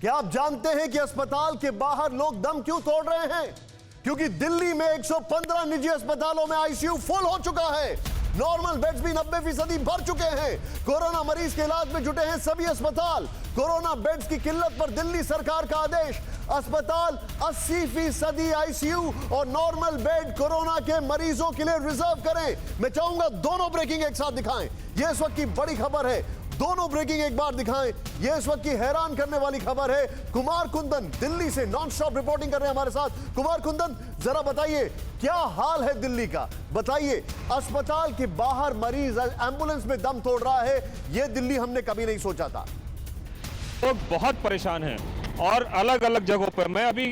क्या आप जानते हैं कि अस्पताल के बाहर लोग दम क्यों तोड़ रहे हैं? क्योंकि दिल्ली में 115 निजी अस्पतालों में आईसीयू फुल हो चुका है। नॉर्मल बेड्स भी 90% भर चुके हैं। कोरोना मरीज के इलाज में जुटे हैं सभी अस्पताल। कोरोना बेड्स की किल्लत पर दिल्ली सरकार का आदेश, अस्पताल 80% आईसीयू और नॉर्मल बेड कोरोना के मरीजों के लिए रिजर्व करें। मैं चाहूंगा दोनों ब्रेकिंग एक साथ दिखाएं। यह इस वक्त की बड़ी खबर है, दोनों ब्रेकिंग एक बार दिखाएं। यह इस वक्त की हैरान करने वाली खबर है। कुमार कुंदन दिल्ली से नॉन स्टॉप रिपोर्टिंग कर रहे हैं हमारे साथ। कुमार कुंदन, जरा बताइए क्या हाल है दिल्ली का? बताइए, अस्पताल के बाहर मरीज एम्बुलेंस में दम तोड़ रहा है, यह दिल्ली हमने कभी नहीं सोचा था। लोग बहुत परेशान हैं और अलग अलग जगहों पर। मैं अभी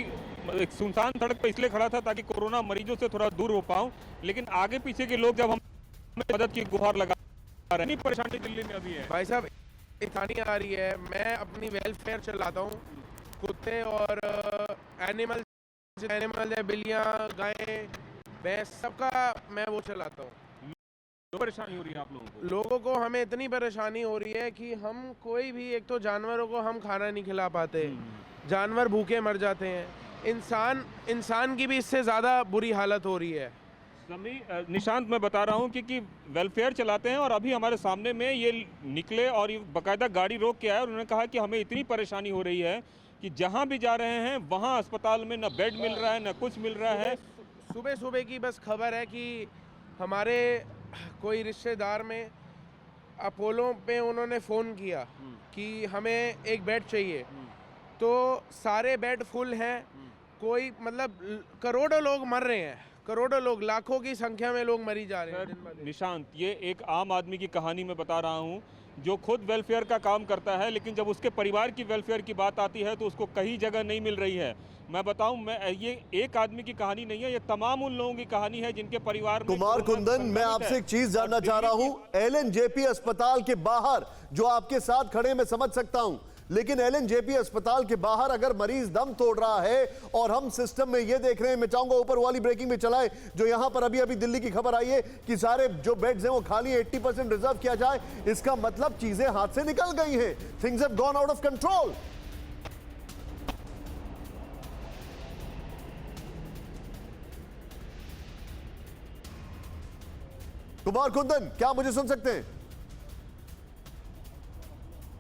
एक सुनसान सड़क पर इसलिए खड़ा था ताकि कोरोना मरीजों से थोड़ा दूर हो पाऊं, लेकिन आगे पीछे के लोग जब हम मदद की गुहार लगा रहे हैं, परेशानी दिल्ली में अभी है। भाई साहब, इतनी आ रही है। मैं अपनी वेलफेयर चलाता हूँ, कुत्ते और एनिमल है, बिल्लियाँ, गायें, भैंस, सबका मैं वो चलाता हूँ। परेशानी हो रही है आप लोगों को हमें इतनी परेशानी हो रही है कि हम कोई भी, एक तो जानवरों को हम खाना नहीं खिला पाते, जानवर भूखे मर जाते हैं, इंसान की भी इससे ज़्यादा बुरी हालत हो रही है। निशांत, मैं बता रहा हूँ कि वेलफेयर चलाते हैं और अभी हमारे सामने में ये निकले और ये बाकायदा गाड़ी रोक के आए और उन्होंने कहा कि हमें इतनी परेशानी हो रही है कि जहाँ भी जा रहे हैं वहाँ अस्पताल में न बेड मिल रहा है न कुछ मिल रहा है। सुबह सुबह की बस खबर है कि हमारे कोई रिश्तेदार में अपोलो पे उन्होंने फ़ोन किया कि हमें एक बेड चाहिए, तो सारे बेड फुल हैं। कोई मतलब करोड़ों लोग मर रहे हैं, करोड़ों लोग, लाखों की संख्या में लोग मरी जा रहे हैं। निशांत, ये एक आम आदमी की कहानी मैं बता रहा हूँ जो खुद वेलफेयर का काम करता है, लेकिन जब उसके परिवार की वेलफेयर की बात आती है तो उसको कहीं जगह नहीं मिल रही है। मैं बताऊं, ये एक आदमी की कहानी नहीं है, ये तमाम उन लोगों की कहानी है जिनके परिवार में। कुमार कुंदन, मैं आपसे एक चीज जानना चाह रहा हूं। एलएनजेपी अस्पताल के बाहर जो आपके साथ खड़े, मैं समझ सकता हूं, लेकिन एलएनजेपी अस्पताल के बाहर अगर मरीज दम तोड़ रहा है और हम सिस्टम में ये देख रहे हैं, मैं चाहूंगा ऊपर वाली ब्रेकिंग में चलाएं, जो यहां पर अभी दिल्ली की खबर आई है कि सारे जो बेड्स हैं वो खाली, 80% रिजर्व किया जाए, इसका मतलब चीजें हाथ से निकल गई हैं। Things have gone out of control. Kumar Kundan, क्या मुझे सुन सकते हैं?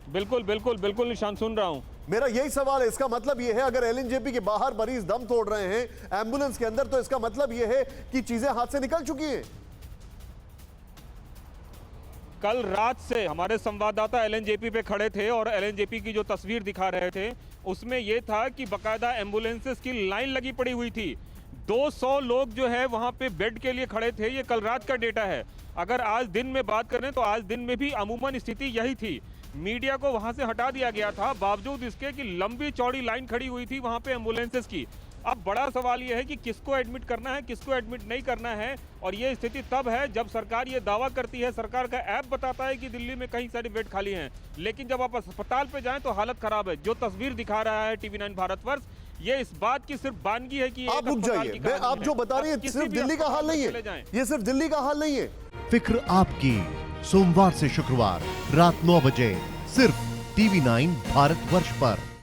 बिल्कुल बिल्कुल बिल्कुल निशान, सुन रहा हूं। मेरा यही सवाल है, इसका मतलब यह है अगर एलएनजेपी के बाहर मरीज दम तोड़ रहे हैं एम्बुलेंस के अंदर, तो इसका मतलब यह है कि चीजें हाथ से निकल चुकी हैं। कल रात से हमारे संवाददाता एलएनजेपी पे खड़े थे और एलएनजेपी की जो तस्वीर दिखा रहे थे उसमें यह था कि बाकायदा एम्बुलेंसेस की लाइन लगी पड़ी हुई थी। 200 लोग जो है वहां पे बेड के लिए खड़े थे। ये कल रात का डेटा है। अगर आज दिन में बात करें तो आज दिन में भी अमूमन स्थिति यही थी। मीडिया को वहां से हटा दिया गया था, बावजूद इसके कि लंबी चौड़ी लाइन खड़ी हुई थी वहां पे एम्बुलेंसेस की। अब बड़ा सवाल यह है कि किसको एडमिट करना है, किसको एडमिट नहीं करना है। और ये स्थिति तब है जब सरकार ये दावा करती है, सरकार का ऐप बताता है कि दिल्ली में कई सारे बेड खाली हैं, लेकिन जब आप अस्पताल पे जाएं तो हालत खराब है। जो तस्वीर दिखा रहा है टीवी9 भारतवर्ष, ये इस बात की सिर्फ बानगी है कि आप रुक जाइए, आप जो बता रही है सिर्फ दिल्ली का हाल नहीं है, ये सिर्फ दिल्ली का हाल नहीं है। फिक्र आपकी, सोमवार से शुक्रवार रात 9 बजे सिर्फ टीवी9 भारतवर्ष पर।